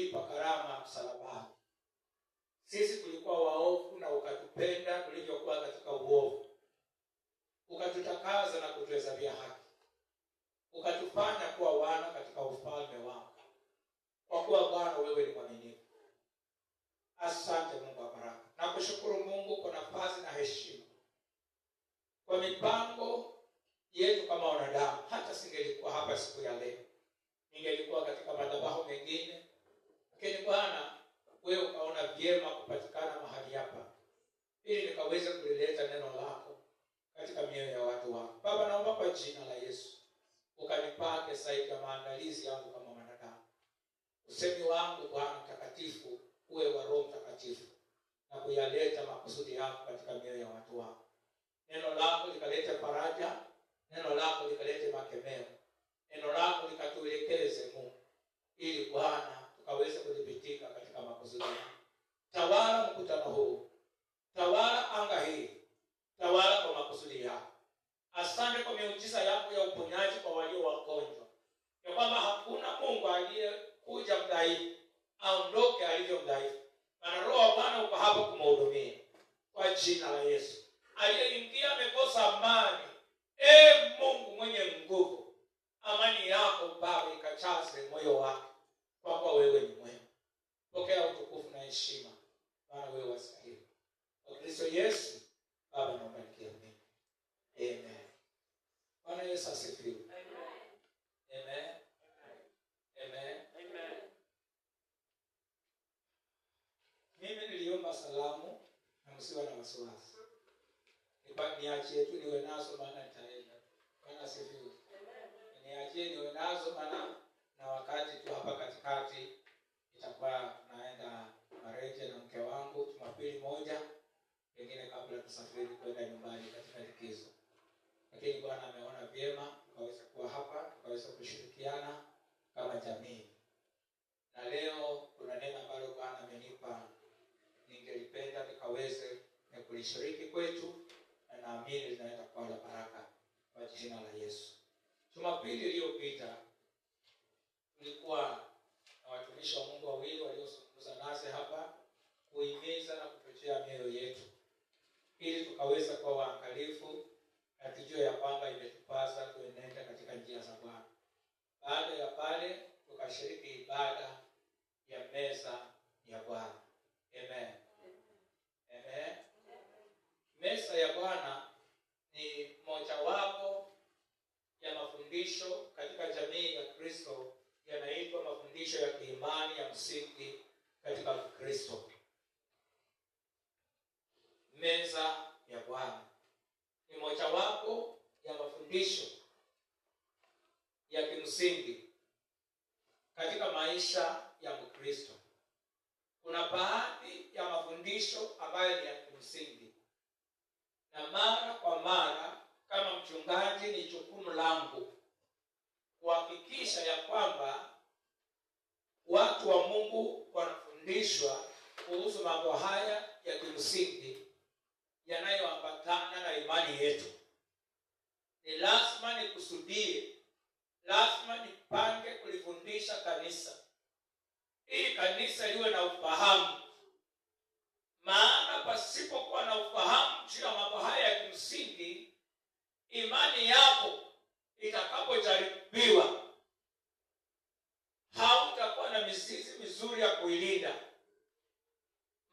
ulilipa gharama msalabani. Sisi tulikuwa waovu na ukatupenda tulivyokuwa katika uovu. Ukatutakaza na kutuhesabia haki. Ukatufanya kuwa wana katika ufalme wako. Kwa kuwa Bwana wewe ni mwaminifu. Asante Mungu wa baraka. Nakushukuru Mungu kwa nafasi na heshima. Kwa mipango yetu kama wanadamu, hata singelikuwa hapa siku ya leo. Ningelikuwa katika madhabahu mengine. Lakini Bwana, wewe ukaona vyema kupatikana mahali hapa ili nikaweze kulileta neno lako katika mioyo ya watu wako. Baba, naomba kwa jina la Yesu ukanipake zaidi ya maandalizi yangu kama mwanadamu. Usemi wangu Bwana mtakatifu uwe wa Roho Mtakatifu na kuyaleta makusudi yako katika mioyo ya watu wako. Neno lako likalete faraja, neno lako likalete makemeo, neno lako likatuelekeze Mungu, ili Bwana tukaweze kudhibitika katika makusudi yako. Tawala mkutano huu, tawala anga hii, tawala kwa makusudi yako. Asante kwa miujiza yako ya uponyaji kwa walio wagonjwa, ya kwamba hakuna Mungu aliyekuja mdhaifu aondoke alivyo mdhaifu. Maana Roho wa Bwana uko hapa kumhudumia kwa jina la Yesu. Aliyeingia amekosa amani, Mungu mwenye nguvu, amani yako Baba ikachaze moyo wake, kwa kuwa wewe ni mwema. Pokea utukufu na heshima, maana wewe wastahili. Kwa Kristo Yesu Baba naomba nikiamini. Amen. Bwana Yesu asifiwe. Amen. Amen. Amen. Mimi niliomba salamu na msiwa na wasiwasi. Niachie tu niwe nazo maana nitaenda. Bwana asifiwe. Niachie niwe nazo maana na wakati tu hapa katikati itakuwa naenda Mareje na mke wangu Jumapili moja, pengine kabla tusafiri kwenda nyumbani katika likizo. Lakini Bwana ameona vyema tukaweza kuwa hapa, tukaweza kushirikiana kama jamii. Na leo kuna neno ambalo Bwana amenipa, ningelipenda nikaweze kulishiriki kwetu, na naamini linaenda kuwa la baraka kwa jina la Yesu. Jumapili iliyopita tulikuwa na watumishi wa Mungu wawili waliozungumza nasi hapa kuhimiza na kuchochea mioyo yetu ili tukaweza kuwa waangalifu na tujue ya kwamba imetupasa tuenende katika njia za Bwana. Baada ya pale tukashiriki ibada ya meza ya Bwana. Amen. Amen. Meza ya Bwana ni mojawapo ya mafundisho katika jamii ya Kristo, yanaitwa mafundisho ya kiimani ya msingi katika Kristo. Meza ya Bwana ni mojawapo ya mafundisho ya kimsingi katika maisha ya Mkristo. Kuna baadhi ya mafundisho ambayo ni ya kimsingi, na mara kwa mara kama mchungaji ni jukumu langu kuhakikisha ya kwamba watu wa Mungu wanafundishwa kuhusu mambo haya ya kimsingi yanayoambatana na imani yetu. Ni lazima nikusudie, lazima nipange kulifundisha kanisa, ili kanisa liwe na ufahamu. Maana pasipokuwa na ufahamu juu ya mambo haya ya kimsingi, imani yako itakapojaribiwa hautakuwa na mizizi mizuri ya kuilinda.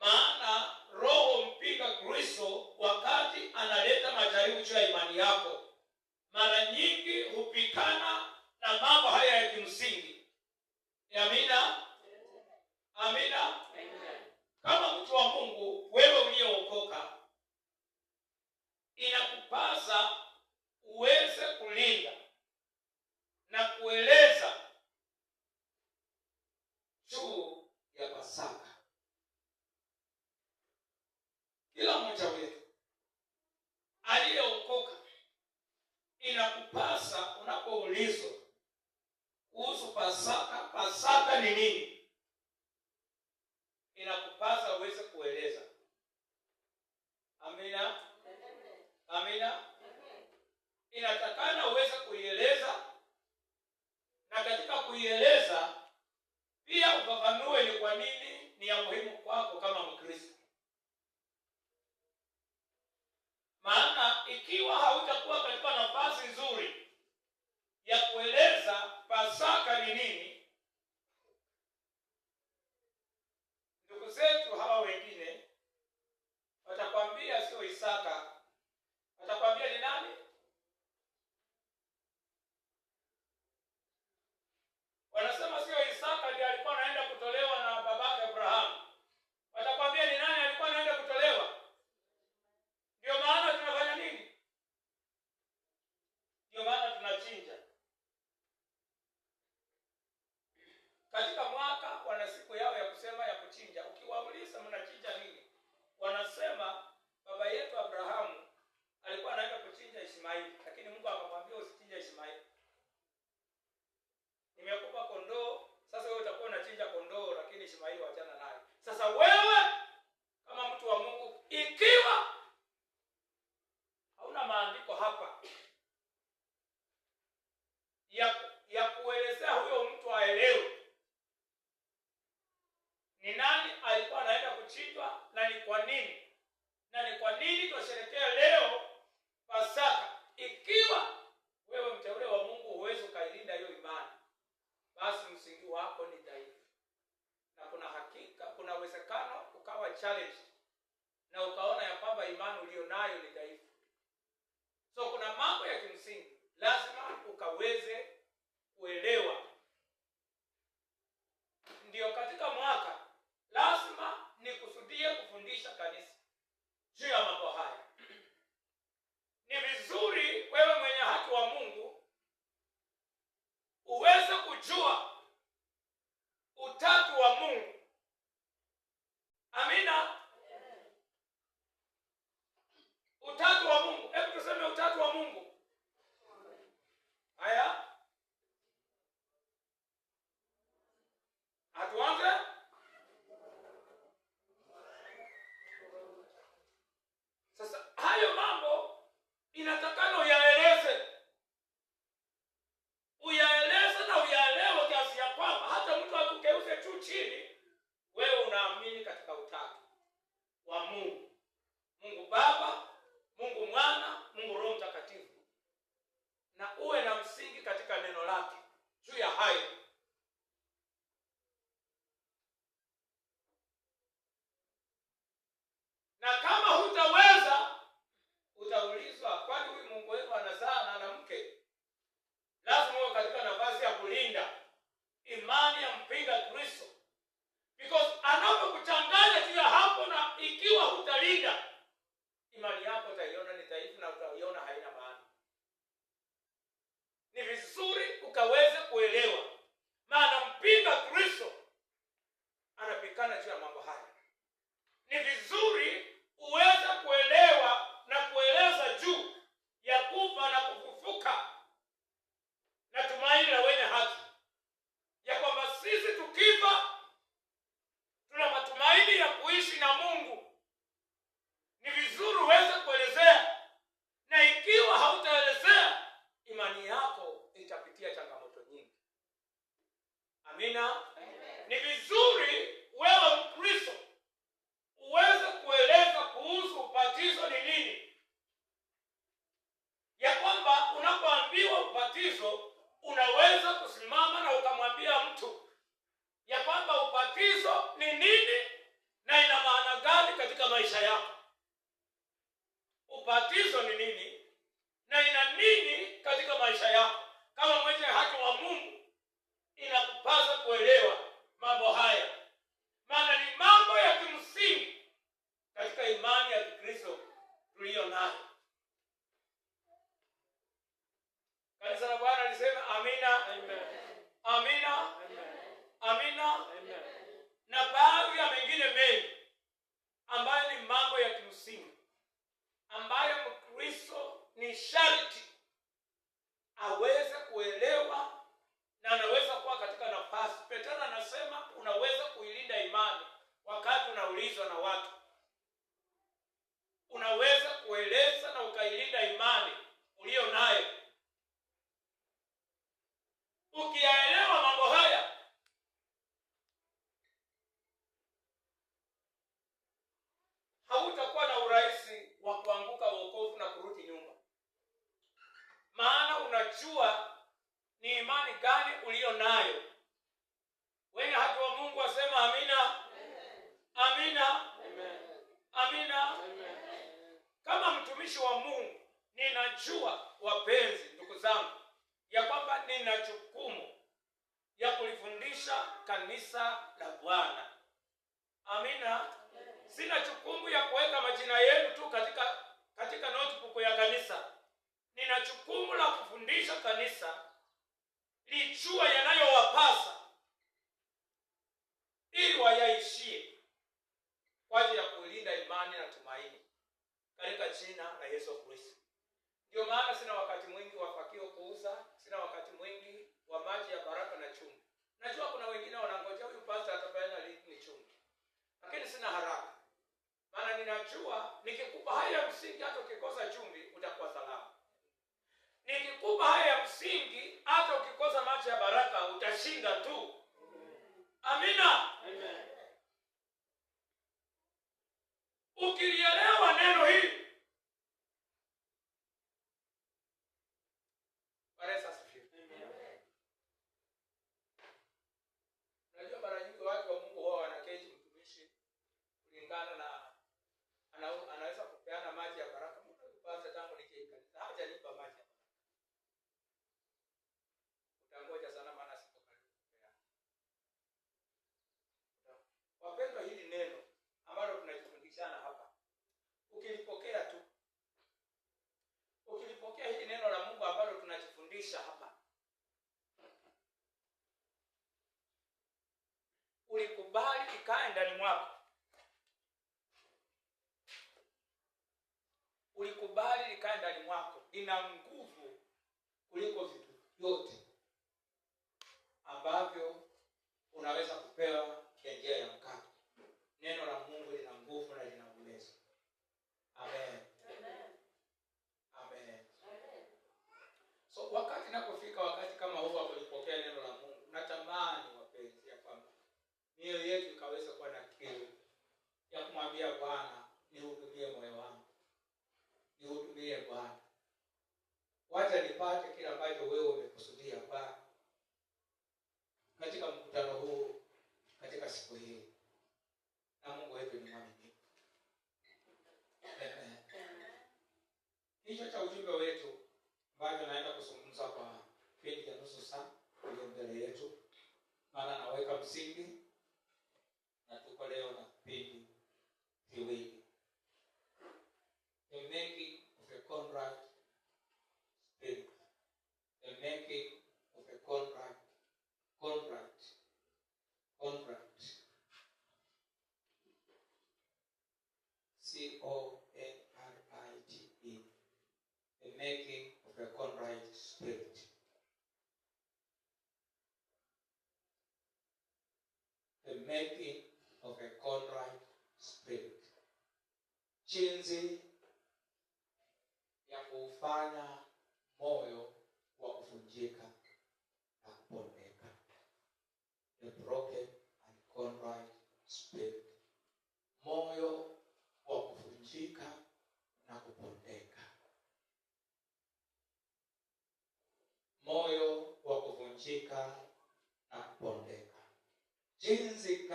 Maana roho mpinga Kristo wakati analeta majaribu juu ya imani yako, mara nyingi hupikana na mambo haya ya kimsingi. Amina. Amina. Kama mtu wa Mungu, wewe uliyookoka, inakupasa uweze kulinda na kueleza juu ya Pasaka. Kila mmoja wetu aliyeokoka, inakupasa unapoulizwa kuhusu Pasaka, Pasaka ni nini, inakupasa uweze kueleza. Amina. Amina. Inatakana uweze kuieleza, na katika kuieleza pia ufafanue ni kwa nini ni ya muhimu kwako kama Mkristo. Maana ikiwa hautakuwa katika nafasi nzuri ya kueleza Pasaka ni nini, ndugu zetu hawa wengine watakwambia sio Isaka. Watakwambia ni nani? Wanasema sio Isaka ndiye alikuwa anaenda kutolewa na babake Abrahamu. Watakwambia ni nani alikuwa anaenda kutolewa? Ndio maana tunafanya nini? Ndio maana tunachinja. Katika mwaka wana siku yao ya kusema ya kuchinja. Ukiwauliza mnachinja nini? Wanasema baba yetu Abrahamu alikuwa anaenda kuchinja Ishmaeli, lakini Mungu akamwambia usichinje Ishmaeli. Nimekupa kondoo, sasa wewe utakuwa unachinja kondoo, lakini Ishmaeli waachana naye. Sasa wewe kama mtu wa Mungu, ikiwa hauna maandiko hapa ya kuelezea huyo mtu aelewe ni nani alikuwa anaenda kuchinjwa na ni kwa nini, na ni kwa nini tunasherehekea leo Pasaka, ikiwa wewe mteule wa Mungu huwezi ukailinda hiyo imani, basi msingi wako ni dhaifu, na kuna uwezekano ukawa challenge na ukaona ya kwamba imani ulionayo ni dhaifu. So kuna mambo ya kimsingi lazima ukaweze kuelewa. Ndio katika mwaka lazima nikusudie kufundisha kanisa juu ya mambo haya. Ni vizuri wewe mwenye haki wa Mungu uweze kujua utatu wa Mungu. Amina. Utatu wa Mungu. Hebu tuseme utatu wa Mungu. Haya. Atuanze. Sasa hayo mambo inatakana uyaeleze. Uyaeleze na uyaelewe kiasi ya kwamba hata mtu akugeuze tu chini, wewe unaamini katika utatu wa Mungu. Mungu Baba, Mungu Mwana, Mungu Roho Mtakatifu. Na uwe na msingi katika neno lake juu ya hayo. Na kama hutaweza, utaulizwa, kwani huyu Mungu wetu anazaa na mwanamke? Lazima uwe katika nafasi ya kulinda imani ya mpinga Kristo. Because anapokuchanganya juu ya hapo, na ikiwa hutalinda, imani yako utaiona ni dhaifu na utaiona haina maana. Ni vizuri ukaweze kuelewa, maana mpinga Kristo anapikana juu ya mambo haya. Ni vizuri uweze kuelewa na kueleza juu ya kufa na kufufuka na tumaini la wenye haki, ya kwamba sisi tukifa tuna matumaini ya kuishi na Mungu. Ni vizuri uweze kuelezea, na ikiwa hautaelezea, imani yako itapitia changamoto nyingi. Amina. Ni vizuri wewe Mkristo uweze kueleza kuhusu ubatizo ni nini, ya kwamba unapoambiwa ubatizo unaweza kusimama na ukamwambia mtu ya kwamba ubatizo ni nini na ina maana gani katika maisha yako. Ubatizo ni nini na ina nini katika maisha yako. Kama mwenye haki wa Mungu, inakupasa kuelewa mambo haya, maana ni mambo ya kimsingi katika imani ya Kikristo tuliyo nayo. Kanisa la Bwana lisema amina. Amen. Amina. Amen. Amina. Amen. Na baadhi ya mengine mengi ambayo ni mambo ya kimsingi ambayo Mkristo ni sharti aweze kuelewa na anaweza kuwa katika nafasi. Petro anasema unaweza kuilinda imani wakati unaulizwa na watu. Unaweza kueleza na ukailinda imani uliyo nayo. Ukiyaelewa mambo haya, hautakuwa na urahisi wa kuanguka wokovu na kurudi nyuma, maana unajua ni imani gani uliyo nayo. Wenye haki wa Mungu wasema amina. Amina. Amina. Kama mtumishi wa Mungu ninajua, wapenzi, ndugu zangu, ya kwamba nina jukumu ya kulifundisha kanisa la Bwana. Amina. Sina jukumu ya kuweka majina yenu tu katika notebook ya kanisa. Nina jukumu la kufundisha kanisa lijua yanayowapasa ili wayaishie kwa ajili ya kulinda imani na tumaini katika jina la Yesu Kristo. Ndio maana sina wakati mwingi wa fakio kuuza, sina wakati mwingi wa maji ya baraka na chumvi. Najua kuna wengine wanangojea huyu pastor atapeana lini chumvi. Lakini sina haraka. Maana ninajua nikikupa haya ya msingi hata ukikosa chumvi utakuwa salama. Nikikupa haya ya msingi hata ukikosa maji ya baraka utashinda tu. Amina. Amen. Ukilielewa neno hili, Baresa asifiwe. Unajua mara nyingi watu wa Mungu wao wanaketi mtumishi kulingana na anaweza kupeana maji ya baraka. Mungu kwanza tangu nije kanisa hajanipa maji ya baraka. Utangoja sana maana siko karibu kupeana. Wapendwa, hili neno ambalo tunajifundishana hapa, ukilipokea tu, ukilipokea hili neno la Mungu ambalo tunajifundisha hapa, ulikubali ikae ndani mwako, ulikubali likae ndani mwako, ina nguvu kuliko vitu vyote ambavyo unaweza kupewa kwa njia ya mkate. Neno la Mungu lina nguvu na lina uwezo. Amen. Amen. So wakati napofika wakati kama huu wa kulipokea neno la Mungu, natamani wapenzi ya kwamba mioyo yetu ikaweza kuwa na kiu ya kumwambia Bwana, nihudumie moyo wangu. Nihudumie Bwana. Wacha nipate kile ambacho wewe umekusudia Bwana katika mkutano huu, katika siku hii. Na Mungu wetu ni mwaminifu. Amen. Hicho cha ujumbe wetu ambacho naenda kuzungumza kwa kipindi cha nusu saa iliyo mbele yetu, maana naweka msingi na tuko leo na kipindi viwili. The making of a contrite spirit. The making of a contrite. C-O-N-R-I-T-E. The making of a contrite spirit. The making of a contrite spirit. Jinsi ya kufanya moyo wa kuvunjika na kupondeka. The broken and contrite spirit. Moyo wa kuvunjika na kupondeka. Moyo wa kuvunjika na kupondeka. Jinsi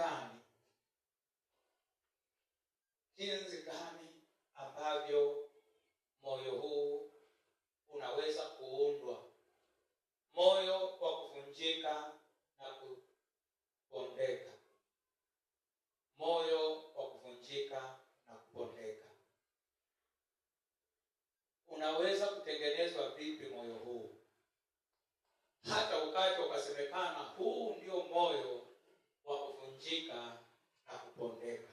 gani ambavyo moyo huu unaweza kuundwa? Moyo wa kuvunjika na kupondeka. Moyo wa kuvunjika na kupondeka. Unaweza kutengenezwa vipi moyo huu? Hata ukaja ukasemekana huu ndio moyo wa kuvunjika na kupondeka.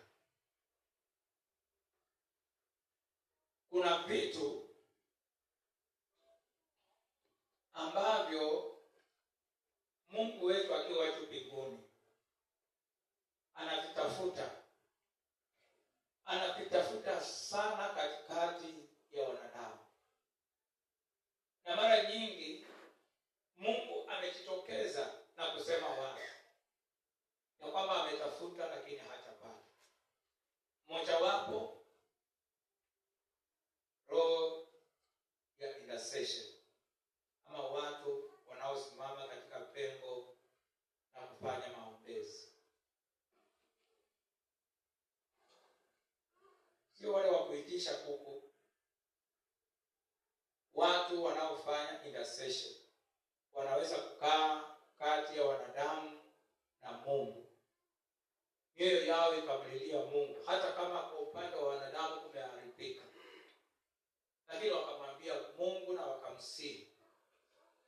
Kuna vitu ambavyo Mungu wetu akiwa juu mbinguni anavitafuta sana katikati ya wanadamu. Na mara nyingi Mungu amejitokeza na kusema wazi ya kwamba ametafuta lakini hajapata. Mojawapo intercession, ama watu wanaosimama katika pengo na kufanya maombezi. Sio wale wa kuitisha kuku. Watu wanaofanya intercession wanaweza kukaa kati ya wanadamu na Mungu, mioyo yao ikamlilia Mungu, hata kama kwa upande wa wanadamu kumeharibika, lakini wakamwambia Mungu na wakamsihi,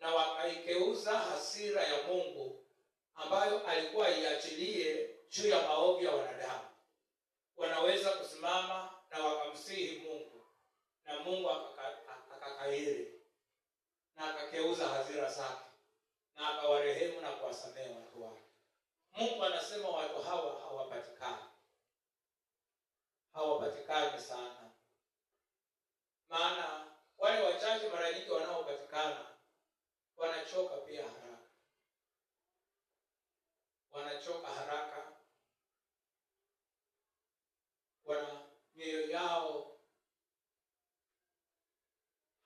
na wakaikeuza hasira ya Mungu ambayo alikuwa iachilie juu ya maovu ya wanadamu. Wanaweza kusimama na wakamsihi Mungu, na Mungu akakairi na akakeuza hasira zake na akawarehemu na kuwasamehe watu wake. Mungu anasema watu hawa hawapatikani sana. Maana wale wachache mara nyingi wanaopatikana wanachoka pia haraka. Wana mioyo yao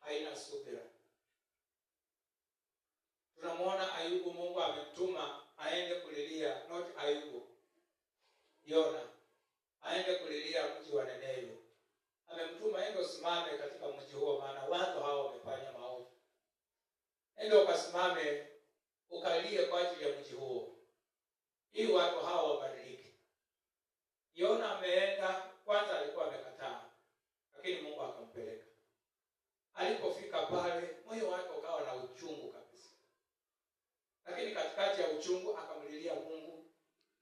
haina subira. Tunamwona Ayubu, Mungu amemtuma aende kulilia, not Ayubu, Yona, aende kulilia mji wa Nineve. Amemtuma aende usimame katika mji huo, maana watu hao wamefanya maovu. Ende ukasimame ukalie kwa ajili ya mji huo, ili watu hao wabadilike. Yona ameenda, kwanza alikuwa amekataa, lakini Mungu akampeleka. Alipofika pale, moyo wake ukawa na uchungu kabisa. Lakini katikati ya uchungu akamlilia Mungu,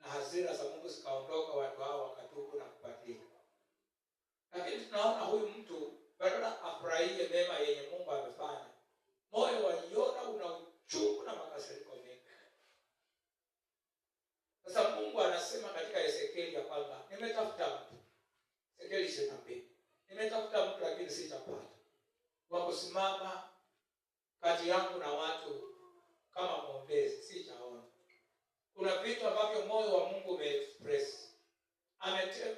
na hasira za Mungu zikaondoka, watu hao wakatubu na kubadilika. Lakini tunaona huyu mtu badala afurahie mema yenye Mungu amefanya, moyo wa Yona una uchungu na makasiriko mengi. Sasa Mungu anasema katika Ezekieli ya kwamba nimetafuta mtu, Ezekieli 22, nimetafuta mtu lakini sitapata wa kusimama kati yangu na watu kama mwombezi, sijaona. Kuna vitu ambavyo moyo wa Mungu umeexpress,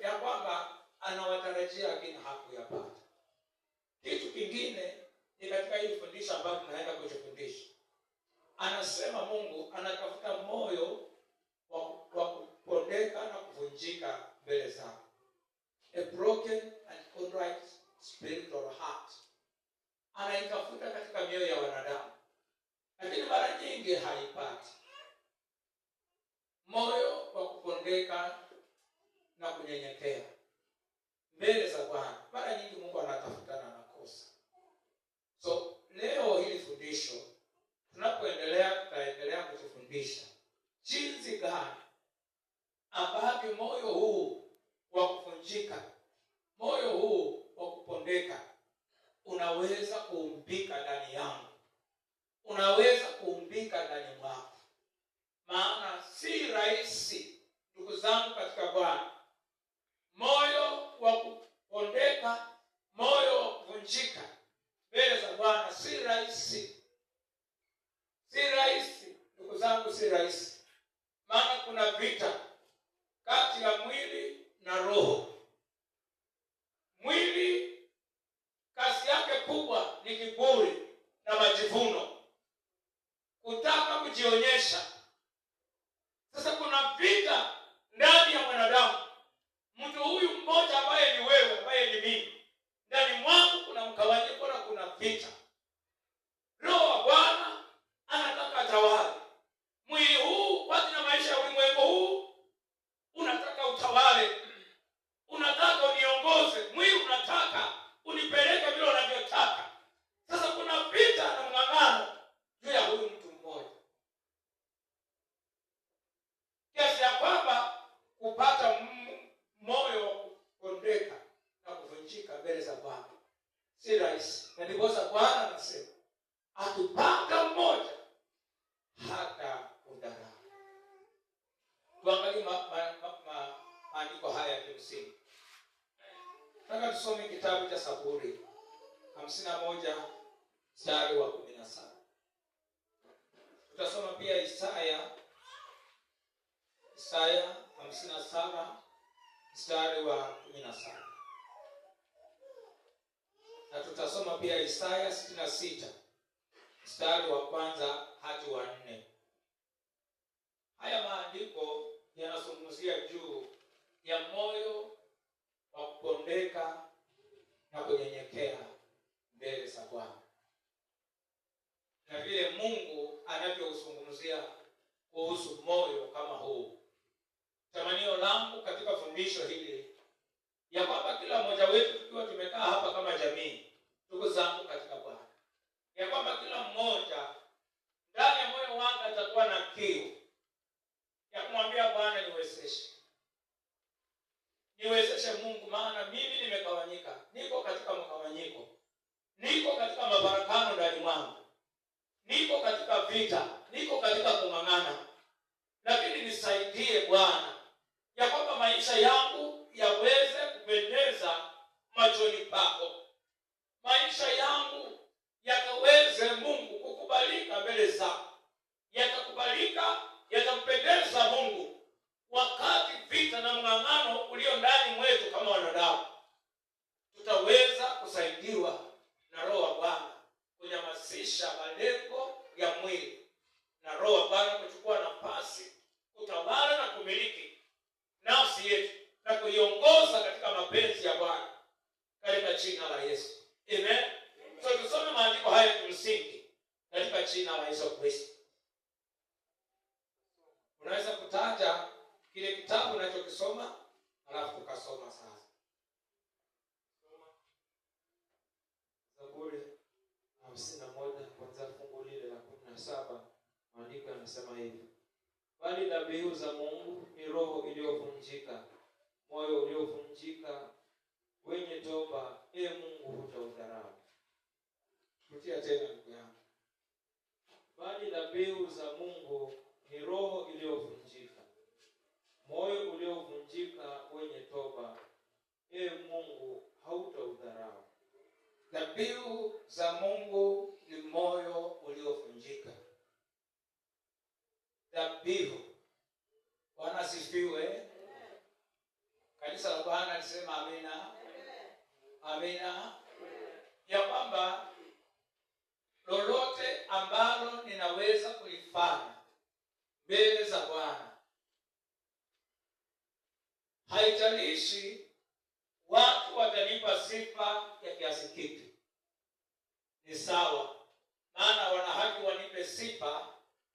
ya kwamba anawatarajia lakini hakuyapata. Kitu kingine ni katika hili fundisho ambalo tunaenda kujifundisha. Anasema Mungu anatafuta moyo wa kupondeka na kuvunjika mbele zake. A broken and contrite spirit or heart. Anaitafuta katika mioyo ya wanadamu, lakini mara nyingi haipati. Moyo wa kupondeka na kunyenyekea mbele za Bwana, mara nyingi Mungu anatafuta na anakosa. So leo hili fundisho tutaendelea kujifundisha jinsi gani ambavyo moyo huu wa kuvunjika, moyo huu wa kupondeka unaweza kuumbika ndani yangu, unaweza kuumbika ndani mwako. Maana si rahisi, ndugu zangu katika Bwana, moyo wa kupondeka, moyo wa kuvunjika mbele za Bwana si rahisi. Si rahisi ndugu zangu, si rahisi. Maana kuna vita kati ya mwili na roho. Mwili kazi yake kubwa ni kiburi na majivuno, kutaka kujionyesha. Sasa kuna vita ndani ya mwanadamu. Mtu huyu mmoja ambaye ni wewe, ambaye ni mimi, ndani mwangu kuna mkawanyiko na kuna vita. Roho wa Bwana anataka atawale mwili huu kwa ajili ya maisha ya ulimwengu huu. Unataka utawale, unataka uniongoze, mwili unataka unipeleke vile unavyotaka. Sasa kuna vita na mng'ang'ano juu ya huyu mtu mmoja, kiasi ya kwamba kupata moyo wa kupondeka na kuvunjika mbele za Bwana si rahisi. Na ndipo Bwana anasema atupanga mmoja hata udharau. Tuangalie maandiko haya ya kimsingi. Nataka tusome kitabu cha Zaburi 51 mstari wa 17. Tutasoma pia Isaya 57 mstari wa 17. Na tutasoma pia Isaya 66 mstari wa 1 hadi wa 4. Haya maandiko yanazungumzia juu ya moyo wa kupondeka na kunyenyekea mbele za Bwana, na vile Mungu anavyozungumzia kuhusu moyo kama huu. Tamanio langu katika fundisho hili ya kwamba kila mmoja wetu tukiwa tumekaa hapa kama jamii, ndugu zangu katika Bwana, ya kwamba kila mmoja ndani ya moyo wake atakuwa na kiu ya kumwambia Bwana, niwezeshe Mungu, maana mimi nimegawanyika, niko katika mgawanyiko, niko katika mafarakano ndani mwangu, niko katika vita, niko katika kung'ang'ana, lakini nisaidie Bwana ya kwamba maisha yangu yaweze kupendeza machoni pako, maisha yangu yakaweze Mungu kukubalika mbele zako, yatakubalika, yatampendeza Mungu wakati vita na mng'ang'ano ulio ndani mwetu kama wanadamu. Tutaweza kusaidiwa na Roho wa Bwana kunyamasisha malengo ya mwili, na Roho wa Bwana kuchukua nafasi kutawala na kumiliki nafsi yetu na kuiongoza katika mapenzi ya Bwana, katika jina la Yesu. Amen. So tusome maandiko haya kimsingi katika jina la Yesu Kristo. Unaweza kutaja kile kitabu unachokisoma alafu tukasoma sasa. Zaburi 51 kuanzia fungu lile la 17, maandiko yanasema hivi: bali dhabihu za Mungu ni roho iliyovunjika, moyo uliovunjika wenye toba, Mungu hutaudharau. Rudia tena ndugu yangu. Bali dhabihu za Mungu ni roho iliyovunjika, moyo uliovunjika wenye toba, Mungu hautaudharau. Dhabihu za Mungu ni moyo uliovunjika. Dhabihu. Bwana asifiwe. Kanisa la Bwana lisema amina. Amina. Ya kwamba lolote ambalo ninaweza kulifanya mbele za Bwana, haijalishi watu watanipa sifa ya kiasi kipi, ni sawa, maana wana haki wanipe sifa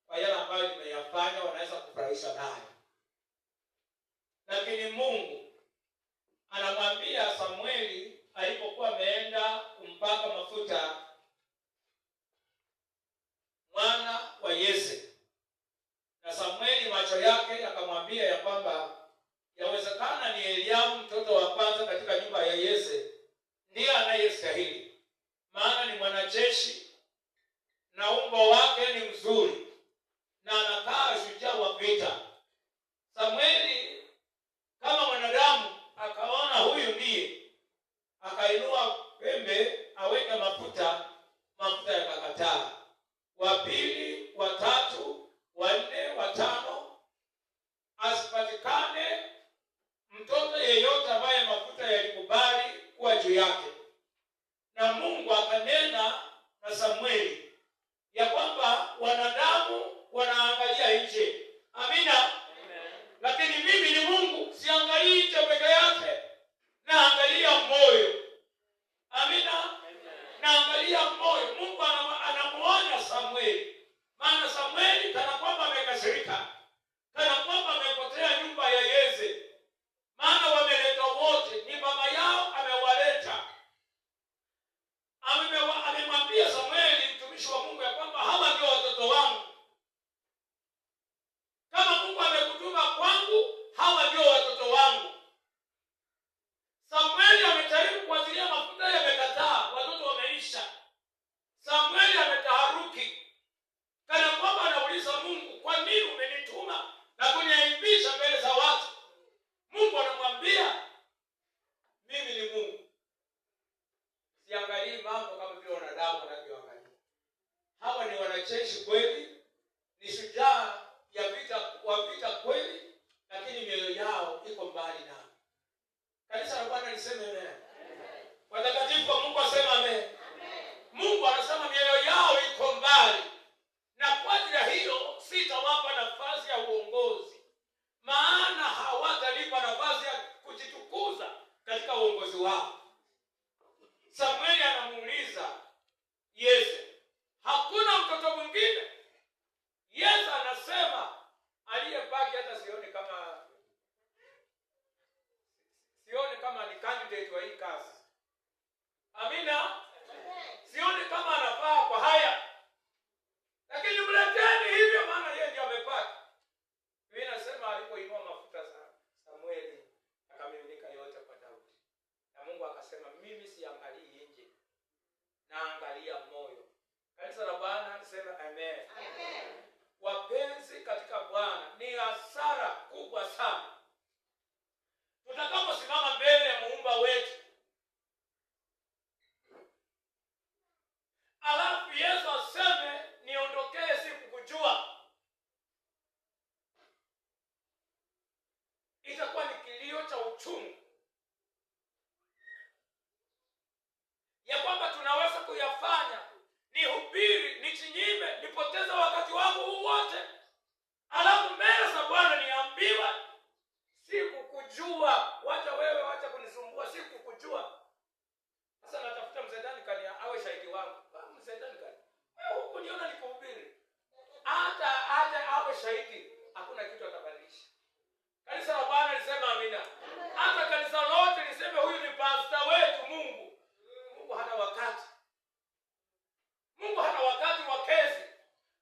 kwa yale ambayo nimeyafanya, wanaweza kufurahisha nayo. Lakini Mungu anamwambia Samueli alipokuwa ameenda kumpaka mafuta mwana wa Yese, na Samueli macho yake akamwambia ya kwamba yawezekana ni Eliamu mtoto wa kwanza katika nyumba ya Yese ndiye anayestahili, maana ni mwanajeshi na umbo wake ni mzuri na anakaa shujaa wa vita. Samueli kama mwanadamu akaona huyu ndiye, akainua pembe aweke mafuta yakakataa. Wa pili, wa tatu, wa nne, wa tano, asipatikane mtoto yeyote ambaye mafuta yalikubali kuwa juu yake. Na Mungu akanena na Samueli ya kwamba wanadamu wanaangalia nje. Amina. Amen. Lakini mimi ni Mungu, siangalii nje peke yake, naangalia moyo. Amina. Amen. Naangalia moyo. Mungu anamuonya Samueli, maana Samueli kana kwamba amekasirika, kana kwamba amepotea nyumba ya Yese, maana wameleta wote, ni baba yao amewaleta. Amemwambia Samueli mtumishi wa Mungu ya kwamba hawa ndio watoto wangu. Kama Mungu amekutuma kwangu, hawa ndio watoto wangu. Samueli amejaribu kuachilia mafuta, yamekataa, watoto wameisha. Samueli ametaharuki, kana kwamba anauliza Mungu, kwa nini umenituma na kuniaibisha mbele za watu? Mungu anamwambia, mimi ni Mungu, siangalii mambo kama vile wanadamu wanavyoangalia. Hawa ni wanajeshi kweli, ni shujaa wa vita kweli, lakini mioyo yao iko mbali nao. Kanisa la Bwana liseme amen. Watakatifu wa Mungu wasema amen. anasema mioyo yao iko mbali, na kwa ajili ya hiyo sitawapa nafasi ya uongozi, maana hawatalipa nafasi ya kujitukuza katika uongozi wao. Samueli anamuuliza Yesu, hakuna mtoto mwingine? Yesu anasema aliyebaki hata sioni kama ni candidate wa hii kazi. Amina. Sioni kama anafaa kwa haya, lakini mleteni hivyo, maana yeye ndiye amepata. Mimi nasema alipoinua mafuta Samueli akamiminika yote kwa Daudi, na Mungu akasema mimi siangalii nje, naangalia moyo. Kanisa la Bwana nisema amen. Amen. Wapenzi katika Bwana, ni hasara kubwa sana tutakaposimama mbele ya Muumba wetu, alafu Yesu aseme niondokee, sikukujua. Itakuwa ni kilio cha uchungu ya kwamba tunaweza kuyafanya, nihubiri, nichinyime, nipoteze wakati wangu huu wote, alafu mbele za Bwana niambiwe sikukujua. Wacha wewe, wacha kunisumbua, sikukujua. Sasa natafuta mzedani kani awe shahidi wangu. Mzedani kani wewe huko niona nikuhubiri, hata awe shahidi, hakuna kitu atabadilisha. Kanisa la Bwana lisema amina. Hata kanisa lote liseme huyu ni pastor wetu. Mungu hana wakati. Mungu hana wakati wa kesi.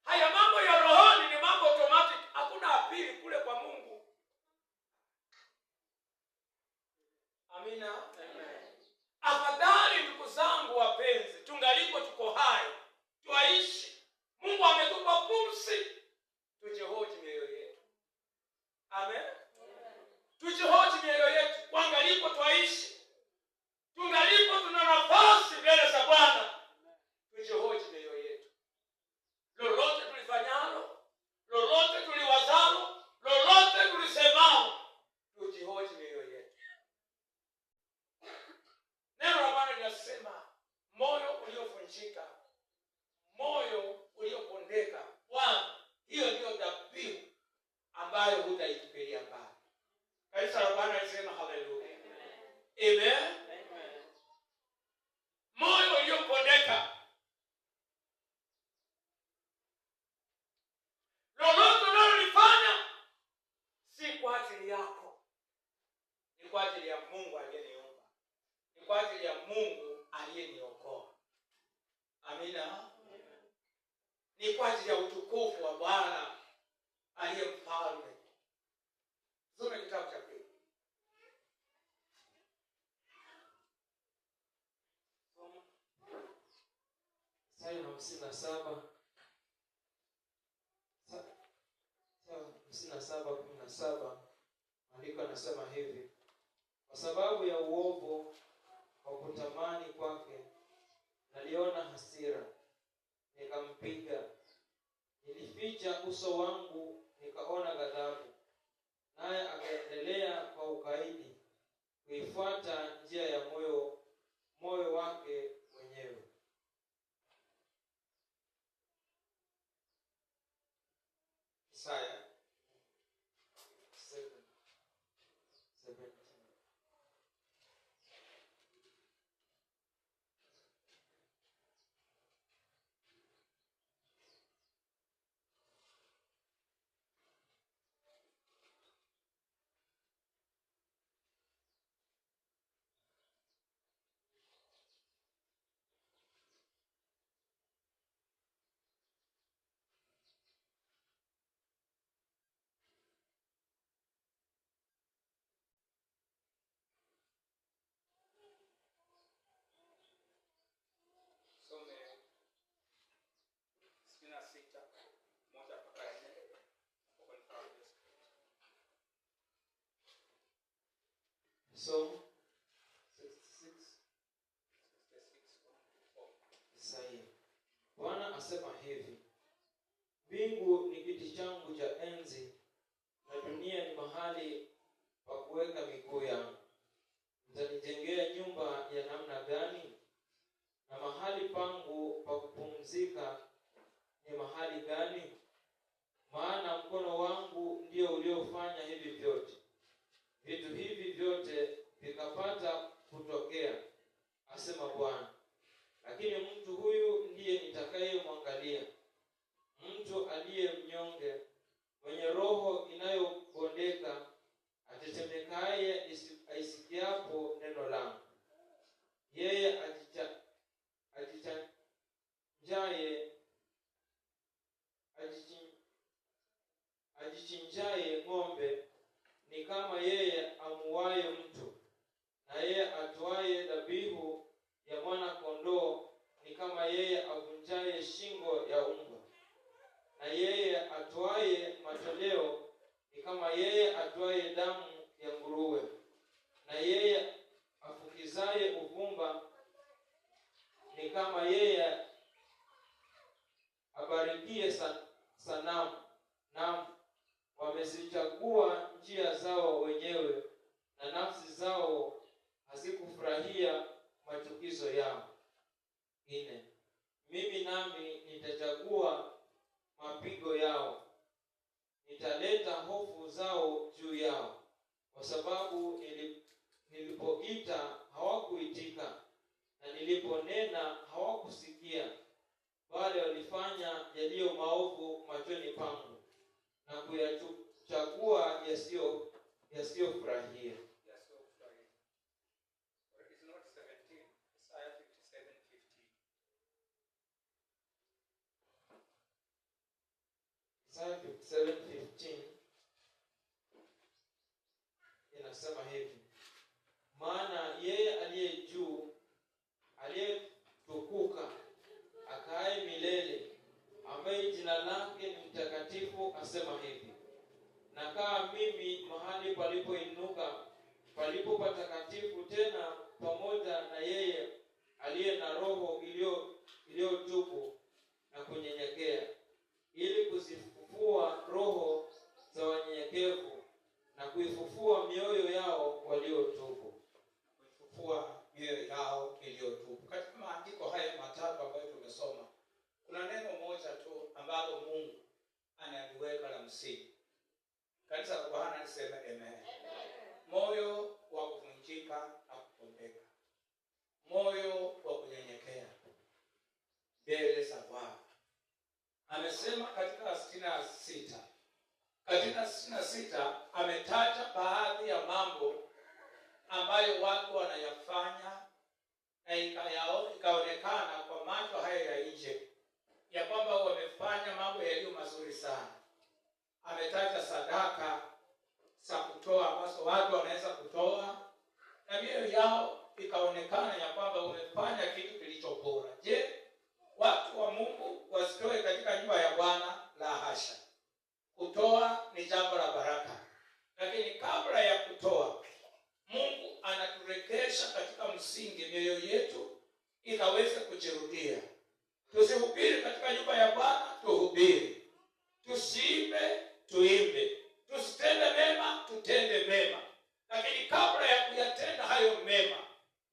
Haya mambo ya rohoni ni mambo automatic, hakuna apili kule kwa Mungu. Amina. Amen. Afadhali ndugu zangu wapenzi, tungalipo tuko hai, tuaishi. Mungu ametupa pumzi, tujihoji mioyo yetu. Amen. Tujihoji mioyo yetu, wangalipo tuaishi. Tungalipo tuna nafasi mbele za Bwana, tujihoji mioyo yetu. Lolote tulifanyalo, lolote tuliwazalo, lolote tulisemalo, tujihoji mioyo yetu. Neno la Bwana linasema moyo uliovunjika, moyo uliopondeka, Bwana, hiyo ndio dhabihu ambayo hutaitupilia mbali. Kanisa la Bwana lisema haleluya. Amen. Moyo uliopondeka, lolote unalolifanya si kwa ajili yako, ni kwa ajili ya Mungu aliyeniumba, ni kwa ajili ya Mungu aliyeniokoa. Amina. Ni kwa ajili ya utukufu wa Bwana aliye mfalme. Soma kitabu cha pili. Isaya 57 57:17, maandiko yanasema hivi: kwa sababu ya uovu wa kutamani kwake naliona hasira, nikampiga. Nilificha uso wangu, nikaona ghadhabu, naye akaendelea kwa ukaidi kuifuata njia ya moyo wake mwenyewe. Isaya 7:17. So 66 Isaya. Bwana asema hivi: mbingu ni kiti changu cha enzi, na dunia ni mahali pa kuweka miguu yangu. Mtanijengea nyumba ya namna gani? Na mahali pangu pa kupumzika wenyewe, na nafsi zao hazikufurahia machukizo yao. 4. Mimi nami nitachagua mapigo yao, nitaleta hofu zao juu yao, kwa sababu nilipoita hawakuitika, na niliponena hawakusikia, bali walifanya yaliyo maovu machoni pangu, na kuyachagua yasiyofurahia. Isaya 57:15 inasema hivi: maana yeye aliye juu, aliyetukuka, akae milele, ambaye jina lake ni mtakatifu, asema hivi: nakaa mimi mahali palipoinuka, palipo patakatifu, tena pamoja na yeye aliye na roho iliyotubu na kunyenyekea, ili kuzifufua roho za wanyenyekevu na kuifufua mioyo yao waliotubu. Kuifufua mioyo yao iliyotubu. Katika maandiko haya matatu ambayo tumesoma, kuna neno moja tu ambalo Mungu analiweka la msingi. Kanisa la Bwana liseme amen. Moyo wa kuvunjika na kupombeka. Moyo wa kunyenyekea mbele za Bwana. Amesema katika 66. Katika 66 ametaja baadhi ya mambo ambayo watu wanayafanya na ikaonekana kwa macho haya ya nje ya kwamba wamefanya mambo yaliyo mazuri sana. Ametaja sadaka za kutoa ambazo watu wanaweza kutoa, na mioyo yao ikaonekana ya kwamba wamefanya kitu kilicho bora. Je, watu wa Mungu wasitoe katika nyumba ya Bwana? La hasha. Kutoa ni jambo la baraka, lakini kabla ya kutoa, Mungu anaturekesha katika msingi mioyo yetu ikaweze kujirudia. Tusihubiri katika nyumba ya Bwana, tuhubiri. Tusiimbe, tuimbe. Tusitende mema, tutende mema. Lakini kabla ya kuyatenda hayo mema,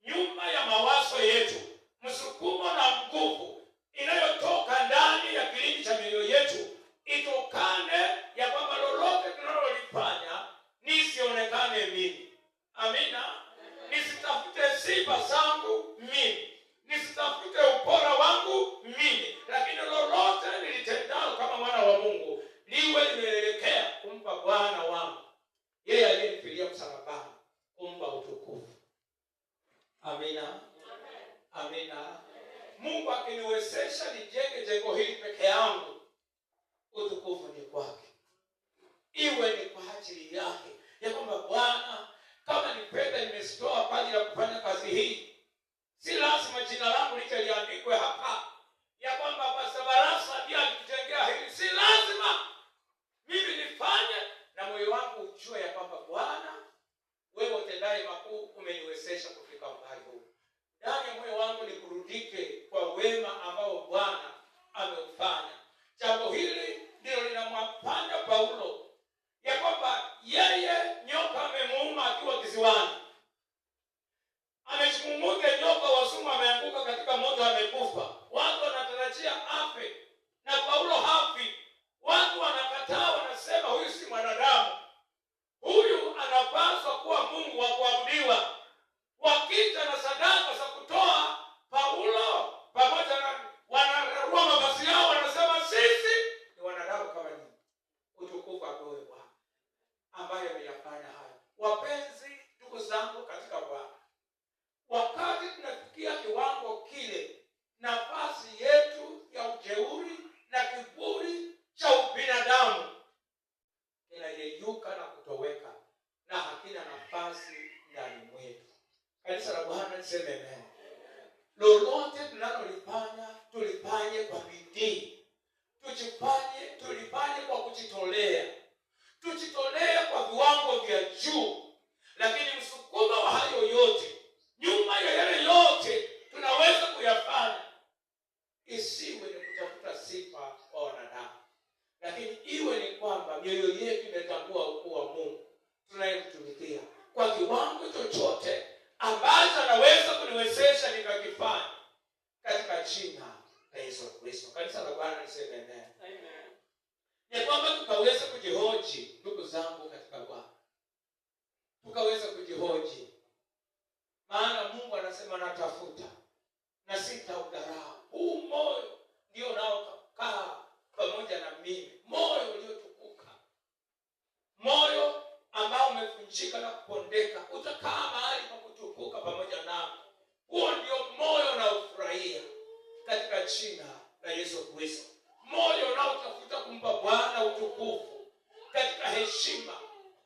nyuma ya mawazo yetu, msukumo na nguvu inayotoka ndani ya kilindi cha mioyo yetu itokane ya kwamba lolote tunalolifanya nisionekane mimi. Amina. Nisitafute sifa zangu mimi, nisitafute upora wangu mimi, lakini lolote nilitendalo kama mwana wa Mungu liwe limeelekea kumpa Bwana wangu, yeye aliyenifilia msalabani, kumpa utukufu. Amina. Amina. Mungu akiniwezesha nijenge jengo hili peke yangu, utukufu ni kwake. Iwe ni kwa ajili yake, ya kwamba Bwana, kama ni pesa nimesitoa kwa ajili ya kufanya kazi hii, si lazima jina langu liandikwe hapa ya kwamba Pastor Barasa ndiye alitujengea hili. Si lazima mimi nifanye, na moyo wangu ujue ya kwamba Bwana, wewe utendaye makuu umeniwezesha kufika mahali huu. Ndani ya moyo wangu nikurudike kwa wema ambao Bwana ameufanya. Jambo hili ndilo linamwafanya Paulo ya kwamba yeye nyoka amemuuma akiwa kiziwani. Amechungumuke nyoka wa sumu, ameanguka katika moto, amekufa. Watu wanatarajia afe, na Paulo hafi. Watu wanakataa, wanasema huyu si mwanadamu, huyu anapaswa kuwa Mungu wa kuabudiwa. Wakija na sadaka za kutoa, Paulo pamoja na wanararua mavazi yao, wanasema sisi ni wanadamu kama nyinyi. Utukufu apewe Bwana ambaye ameyafanya haya. Wapenzi, ndugu zangu katika Bwana, wakati tunafikia kiwango kile, nafasi yetu ya ujeuri na kiburi cha ubinadamu inayeyuka na kutoweka, na hakina nafasi ndani mwetu. Kanisa la Bwana liseme amen. Lolote tunalolifanya, tulifanye kwa bidii. Tulifanye kwa kujitolea. Tujitolee kwa viwango vya juu. Lakini msukumo wa hayo yote, nyuma ya yale yote tunaweza kuyafanya, isiwe ni kutafuta sifa kwa wanadamu, lakini iwe ni kwamba mioyo yetu imetambua ukuu wa Mungu tunayemtumikia. kwa kiwango chochote ambacho anaweza kuniwezesha nikakifanya katika jina la Yesu Kristo. Kanisa la Bwana liseme amen. Amen. Ni kwamba tukaweza kujihoji, ndugu zangu katika Bwana, tukaweza kujihoji, maana Mungu anasema natafuta na sitaudharau. Huu moyo ndio unaokaa pamoja na mimi, moyo uliotukuka, moyo ambao umevunjika na kupondeka, utakaa mahali pa kutukuka pamoja nami. Huo ndio moyo unaofurahia katika jina la Yesu Kristo, moyo unaotafuta kumpa Bwana utukufu katika heshima,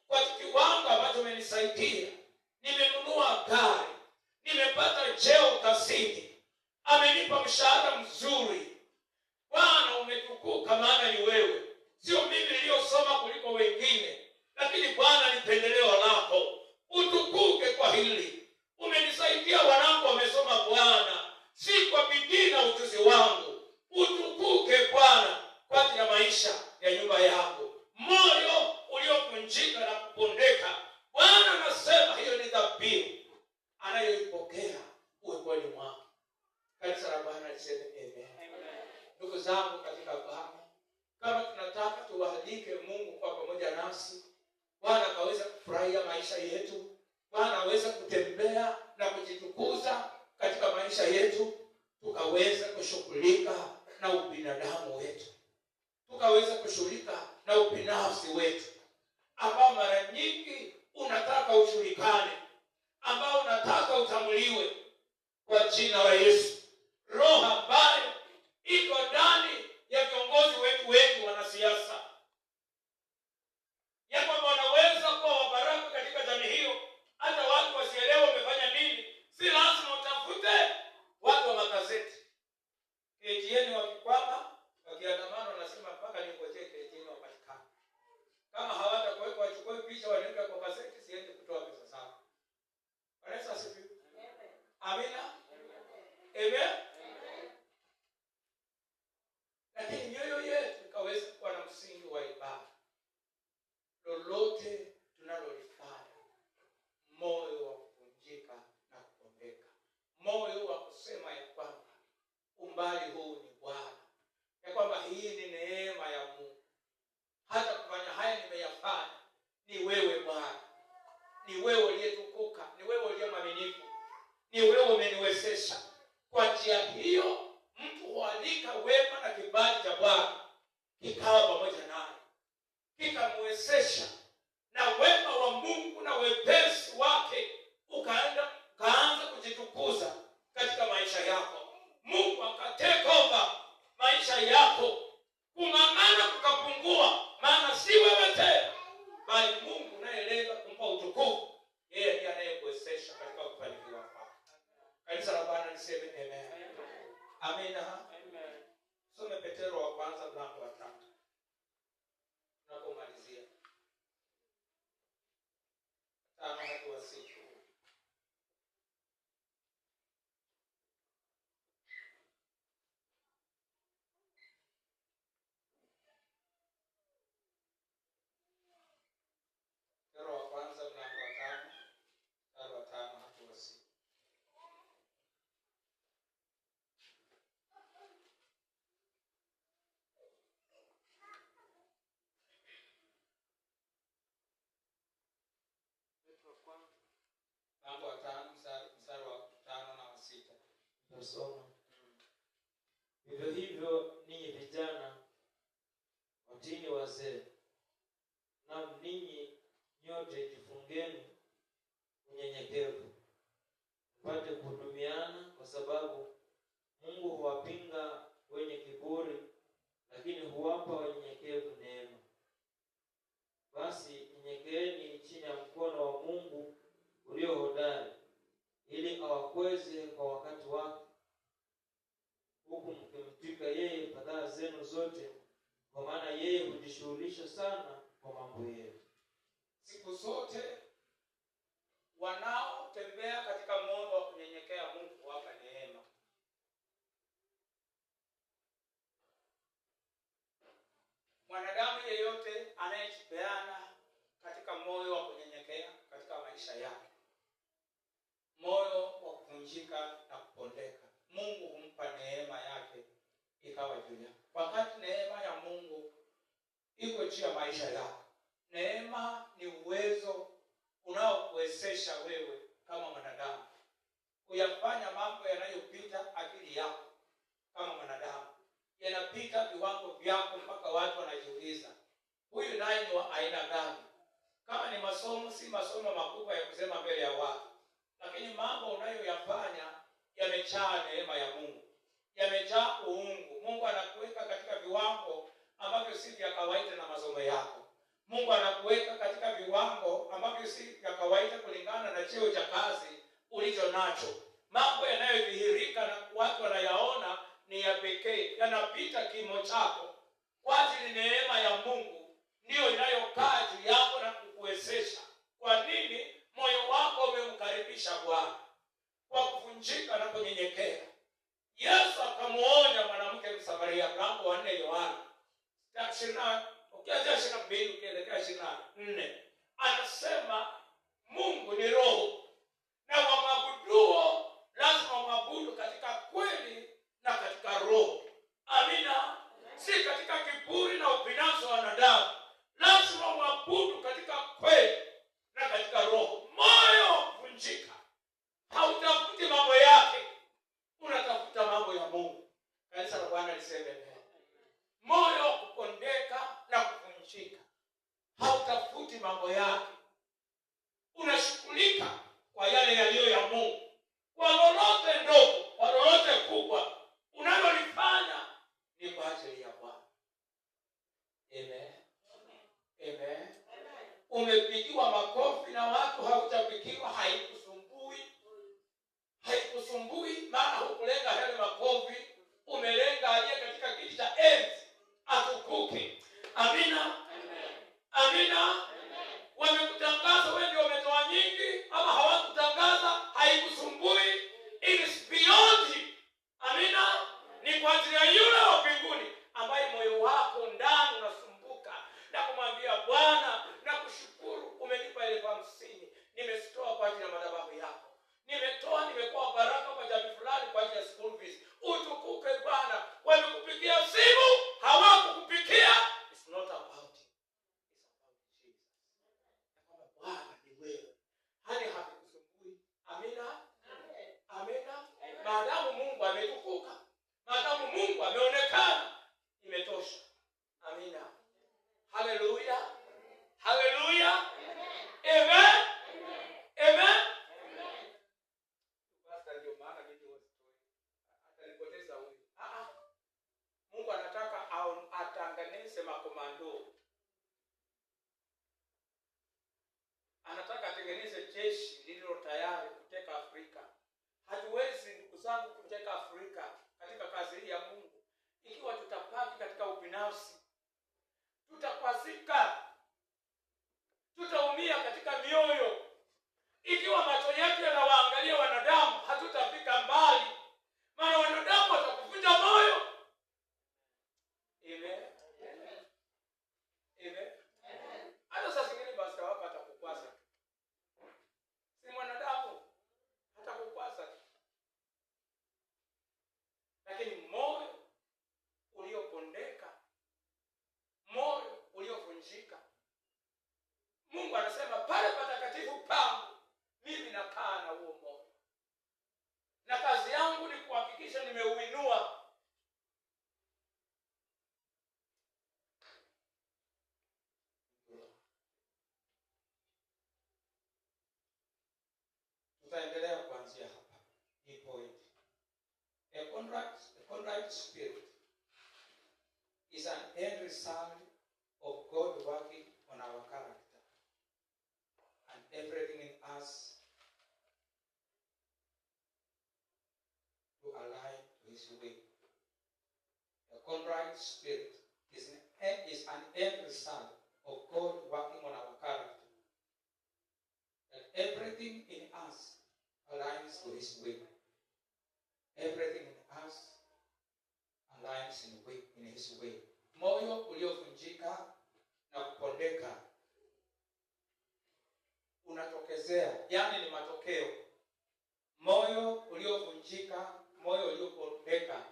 kwa kiwango ambacho umenisaidia. Nimenunua gari, nimepata cheo kazini, amenipa mshahara mzuri. Bwana umetukuka, maana ni wewe, sio mimi niliyosoma kuliko wengine, lakini Bwana ni pendeleo lako. Utukuke kwa hili. Umenisaidia, wanangu wamesoma Bwana, si kwa bidii na ujuzi wangu. Utukuke Bwana kwa ajili ya maisha ya nyumba yangu. Moyo uliovunjika na kupondeka, Bwana anasema hiyo ni dhabihu anayoipokea uweponi mwako. Kanisa la Bwana liseme amen. Ndugu zangu katika Bwana, kama tunataka tuwaalike Mungu kwa pamoja nasi, Bwana akaweza kufurahia maisha yetu, Bwana aweza kutembea na kujitukuza katika maisha yetu, tukaweza kushughulika na ubinadamu wetu, tukaweza kushughulika na ubinafsi wetu, ambao mara nyingi unataka ujulikane, ambao unataka utambuliwe. Kwa jina la Yesu, roho ambayo iko ndani ya viongozi wetu wengi wanasiasa, ya kwamba wanaweza kuwa wabaraka katika jamii hiyo, hata watu wasielewe wamefanya nini. Si lazima utafute watu wa magazeti. KTN wakikwama, wakiandamana, wanasema mpaka ningojee KTN wapatikane. Kama hawatakuweka wachukue picha wanaweka kwa gazeti, siende kutoa pesa zao. Kanisa asifiwe. Amina. Amen. Lakini mioyo yetu ikaweza kuwa na msingi wa ibada. Lolote tunalolifanya, moyo wa kuvunjika na kupondeka, moyo wa kusema ya kwamba umbali huu ni Bwana, ya kwamba hii ni neema ya Mungu, hata kufanya haya nimeyafanya ni wewe Bwana, ni wewe uliyetukuka, ni wewe uliye mwaminifu, ni wewe umeniwezesha. Kwa njia hiyo mtu hualika wema na kibali cha Bwana kikawa pamoja naye, kikamwezesha, na wema wa Mungu na wepesi wake ukaanza kujitukuza katika maisha yako. Mungu akateka over maisha yako, kung'ang'ana kukapungua, maana si wewe tena, bali Mungu unayelenga kumpa utukufu. Yeye ndiye anayekuwezesha katika kufanikiwa kwako. Kanisa la Bwana liseme amen. Amina. Amen. Some Petero wa kwanza mlango wa 3. Tunapomalizia 5 hadi 6. Petero wa kwanza mlango wa 5, mstari wa 5 hadi 6. Mlango wa 5 mstari wa 5 na wa 6. Nasoma. Vivyo hivyo ninyi vijana watini wazee, na ninyi nyote jifungeni unyenyekevu, mpate kuhudumiana, kwa sababu Mungu huwapinga wenye kiburi, lakini huwapa wanyenyekevu neema. Basi nyenyekeeni chini ya mkono wa Mungu ulio hodari, ili awakweze kwa wakati wake, huku mkimtwika yeye fadhaa zenu zote, kwa maana yeye hujishughulisha sana kwa mambo yenu. Siku zote wanaotembea katika moyo wa kunyenyekea Mungu huwapa neema. Mwanadamu yeyote anayejipeana katika moyo wa kunyenyekea katika maisha yake, kuvunjika na kupondeka, Mungu humpa neema yake ikawa juu yako. Wakati neema ya Mungu iko juu ya maisha yako, neema ni uwezo unaokuwezesha wewe kama mwanadamu kuyafanya mambo yanayopita akili yako kama mwanadamu, yanapita viwango vyako, mpaka watu wanajiuliza huyu naye ni wa aina gani? Kama ni masomo, si masomo makubwa ya kusema mbele ya watu, lakini mambo unayoyafanya yamejaa neema ya Mungu, yamejaa uungu. Mungu anakuweka katika viwango ambavyo si vya kawaida na masomo yako. Mungu anakuweka katika viwango ambavyo si vya kawaida kulingana na cheo cha kazi ulicho nacho. Mambo yanayodhihirika na watu wanayaona ni ya pekee, yanapita kimo chako. Kwa ajili neema ya Mungu ndiyo inayokaa juu yako na kukuwezesha. Kwa nini? Moyo wako umemkaribisha Bwana kwa kuvunjika na kunyenyekea. Yesu akamuonya mwanamke Msamaria, mlango wa 4 Yohana 22 ukielekea 24. Anasema Mungu ni roho, na wamwabuduo lazima wamwabudu katika kweli na katika roho. Amina. Si katika kiburi na ubinafsi wa wanadamu. Lazima wamwabudu katika kweli na katika roho. Moyo kuvunjika, hautafuti mambo yake, unatafuta mambo ya Mungu. Kanisa la Bwana liseme moyo kupondeka na kuvunjika, hautafuti mambo yake, unashughulika kwa yale yaliyo ya Mungu. Kwa lolote ndogo, kwa lolote kubwa unalolifanya ni kwa ajili ya Bwana. Amen. Amen. Umepigiwa makofi na watu, hautapigiwa, haikusumbui. Haikusumbui, maana hukulenga yale makofi, umelenga aliye katika kiti cha enzi atukuke. Amina. Amina. Wamekutangaza wewe ndio umetoa nyingi ama hawakutangaza, haikusumbui. It is beyond you. Amina. Ni kwa ajili ya yule wa mbinguni ambaye moyo wako ndani unasumbuka na kumwambia Bwana, nakushukuru umenipa 50,000, nimesitoa kwa ajili ya madhabahu yako. Nimetoa, nimekuwa baraka kwa jamii fulani kwa ajili ya school fees. Utukuke Bwana. Wamekupigia simu, hawakukupigia, it's not about it. It's about Jesus. Bwana ni wewe. Hali hakusumbui. Amina. Amina. Maadamu Mungu ametukuka, maadamu Mungu ameonekana, imetosha. Amina. Hallelujah. Hallelujah. Amen. Amen. Basta ndio maana mimi atanipoteza huyu. Mungu anataka atanganishe makomando. Anataka atengeneze jeshi lililo tayari kuteka Afrika. Hatuwezi ndugu zangu kuteka Afrika katika kazi hii ya Mungu ikiwa tutapaki katika ubinafsi. Tutakwazika, tutaumia katika mioyo. Ikiwa macho yetu yanawaangalia wanadamu, hatutafika mbali, maana wanadamu watakuvunja moyo. Amen. Amen. Hata saa zingine basi wako atakukwaza. Si mwanadamu, atakukwaza. Lakini moyo uliopondeka, moyo uliovunjika, Mungu anasema pale patakatifu pangu mimi nakaa na huo moyo. Na kazi yangu ni kuhakikisha nimeuinua. Tutaendelea kuanzia hapa. Hii point. A contrite spirit is an end result of God working on our character and everything in us to align to His way. A contrite spirit is an end result of God working on our character, and everything in us aligns to His way. Everything in us aligns in His way. Moyo uliovunjika na kupondeka unatokezea, yani ni matokeo. moyo uliovunjika, moyo uliopondeka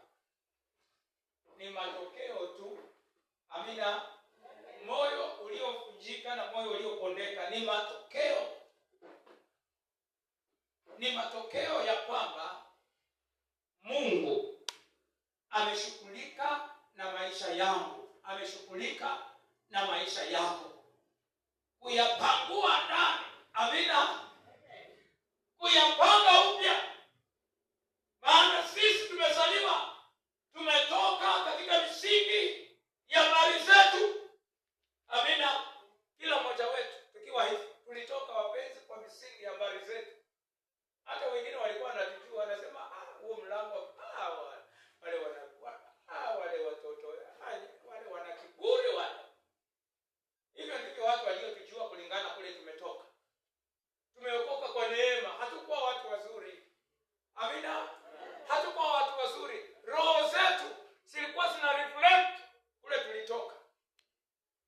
ni matokeo tu. Amina. Moyo uliovunjika na moyo uliopondeka ni matokeo ya kwamba Mungu ameshughulika na maisha yangu, ameshughulika na maisha yako, kuyapangua ndani. Amina. Kuyapanga upya. Maana sisi tumezaliwa, tumetoka katika misingi ya mali zetu. Amina. Kila mmoja wetu tukiwa hivi tulitoka, wapenzi, kwa misingi ya mali zetu. Hata wengine walikuwa wanatujua, wanasema huo mlango wale watoto wale wana kiburi wale. Hivyo ndivyo watu waliotujua kulingana kule tumetoka. Tumeokoka kwa neema, hatukuwa watu wazuri. Amina. Hatukuwa watu wazuri. Roho zetu zilikuwa zina reflect kule tulitoka.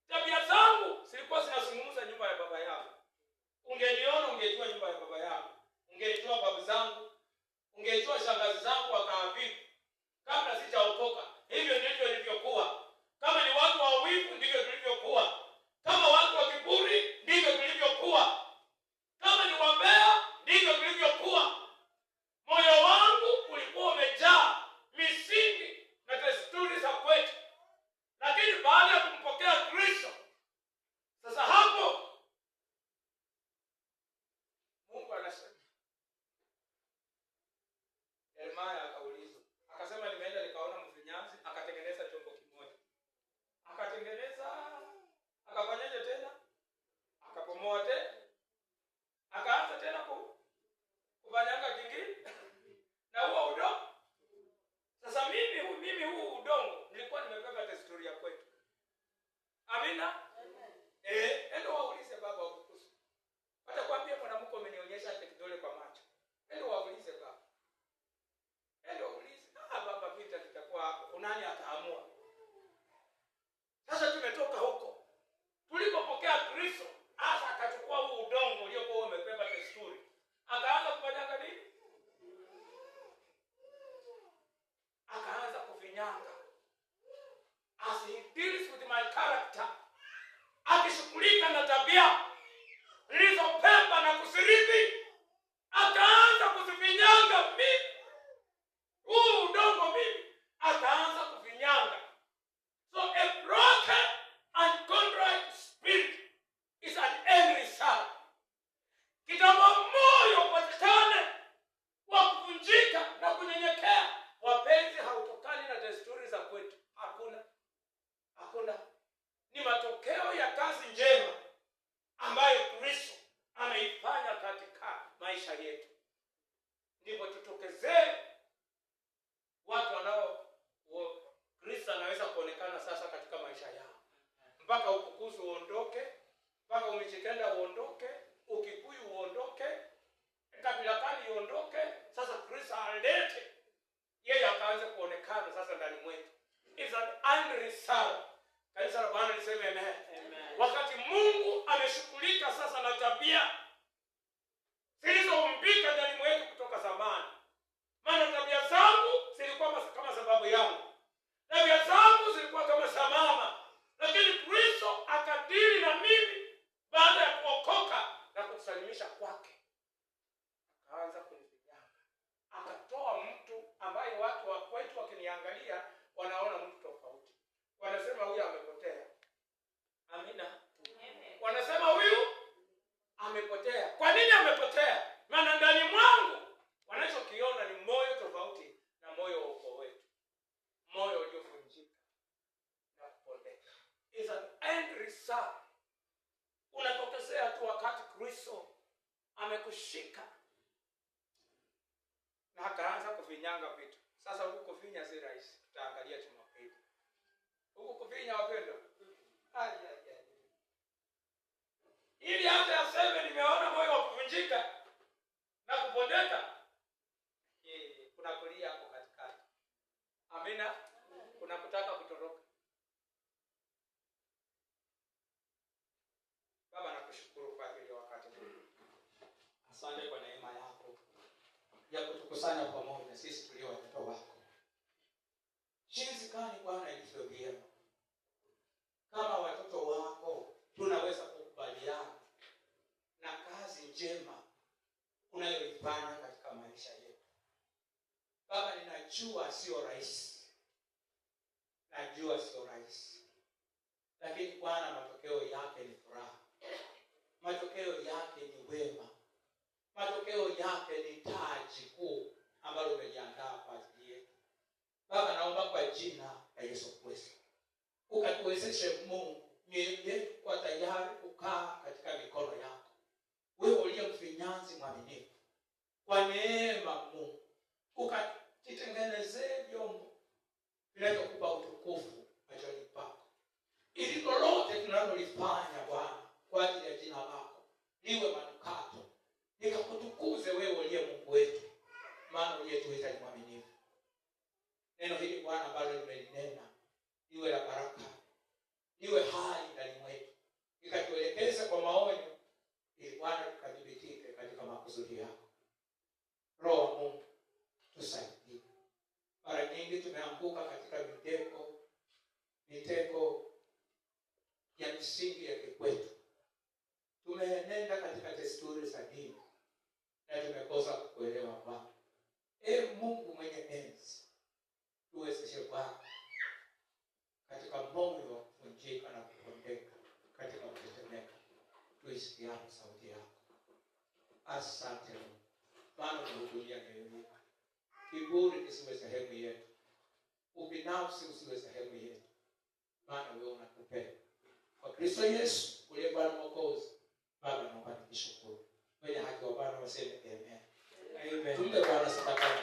Tabia zangu zilikuwa zinazungumza nyumba ya baba yangu. Ungeniona ungejua nyumba ya baba yangu. Ungejua babu zangu, ungejua shangazi zangu wakaa vipi kabla sijaokoka. Hivyo ndivyo nilivyokuwa. Kama ni watu wa wivu ndivyo tulivyokuwa. Kama watu wa kiburi ndivyo tulivyokuwa. Kama ni wambea ndivyo tulivyokuwa. Moyo wangu ulikuwa umejaa misingi na desturi za kwetu. Lakini baada ya kumpokea Kristo, sasa hapo Mungu anasema. Yeremia akaulizwa, akasema nimeenda nikaona mfinyanzi akatengeneza chombo kimoja. Akatengeneza, akafanyaje tena? Akapomoa tena. Akaanza tena kufanyanga kingine. Na huo udongo. Sasa mimi huu udongo nilikuwa nimebeba desturi ya kwetu. Amina. Endo waulize baba wakukusu. Hata kwambia mwanamke umenionyesha kidole kwa macho. Endo waulize baba. Endo waulize. Baba vita vitakuwa hapo. Unani ataamua? Sasa tumetoka huko. Tulipopokea Kristo, hasa akachukua huu udongo uliokuwa umebeba desturi. Akaanza kufanyanga nini? Akaanza kufinyanga. As he deals with my character, akishughulika na tabia nilizopemba na kusirithi, akaanza kuzifinyanga mimi. Huu udongo mimi akaanza kufinyanga. So a broken and contrite spirit is an end result. Kitambo moyo upatikane wa kuvunjika na kunyenyekea, wapenzi, hautokani na desturi za kwetu. Hakuna. Ni matokeo ya kazi njema ambayo Kristo ameifanya katika maisha yetu. Ndipo tutokezee watu Kristo anaweza kuonekana sasa katika maisha yao. Mpaka ukukuzu uondoke, mpaka umichikenda uondoke, ukikuyu uondoke, kabila kani uondoke. Sasa Kristo alete, yeye akaanza kuonekana sasa ndani mwetu. It's an end result. Kanisa la Bwana liseme amen. Wakati Mungu ameshughulika sasa na tabia zilizompika ndani mwetu kutoka zamani. Maana tabia zangu zilikuwa kama sababu yangu. Tabia zangu zilikuwa kama samama. Lakini Kristo akadili na mimi baada ya kuokoka na kusalimisha kwake. Akaanza kunifinyanga. Akatoa mtu ambaye watu wa kwetu wakiniangalia wanaona mtu tofauti. Wanasema huyu amepotea. Amina. Wanasema huyu amepotea. Kwa nini amepotea? Maana ndani mwangu wanachokiona ni moyo tofauti na moyo wa ukoo wetu. Moyo uliovunjika na kupondeka. Is an end result. Unatokezea tu wakati Kristo amekushika na akaanza kufinyanga vitu. Sasa huku kufinya si rahisi. Tutaangalia Jumapili. Huku kufinya wapendwa. Ili hata aseme nimeona moyo wa kuvunjika na kupondeka. Kuna kulia hapo katikati. Amina. Kuna kutaka kutoroka. Baba, nakushukuru kwa ajili ya wakati huu. Asante kwa neema yako. ya kutukusanya pamoja sisi tulio watoto wako. Jinsi gani Bwana ilivyo vyema kama watoto wako tunaweza kukubaliana na kazi njema unayoifanya katika maisha yetu. Baba, ninajua sio rahisi. Lakini Bwana, matokeo yake ni furaha. Matokeo yake ni wema. Matokeo yake ni taji kuu ambalo umeliandaa kwa ajili yetu. Baba, naomba kwa jina la Yesu Kristo ukatuwezeshe Mungu, mioyo yetu kwa tayari kukaa katika mikono yako. Wewe uliye mfinyanzi mwaminifu, kwa neema Mungu ukatitengenezee vyombo vinavyokupa utukufu machoni pako, ili lolote tunalolifanya Bwana kwa ajili ya jina lako liwe manukato, nikakutukuze wewe uliye Mungu wetu, maana uliyetuita ni mwaminifu. Neno hili Bwana ambalo limelinena liwe la baraka, liwe hai ndani mwetu, ikatuelekeze kwa maonyo, ili Bwana tukadhibitike katika makusudi yako. Roho wa Mungu tusaidie. Mara nyingi tumeanguka katika mitego ya misingi ya kikwetu. Tumeenenda katika desturi za dini na tumekosa kuelewa Bwana. Mungu mwenye enzi, tuwezeshe Bwana katika moyo wa kuvunjika na kupondeka, katika kutetemeka tuisikiane sauti yako. Asante Mungu, Bwana umehudumia mioyo yetu. Kiburi kisiwe sehemu yetu, ubinafsi usiwe sehemu yetu, maana wewe unatupenda. Kwa Kristo Yesu uliye Bwana Mwokozi, Baba naomba nikushukuru. Wenye haki wa Bwana waseme amen. Amen. Tumpe Bwana sadaka.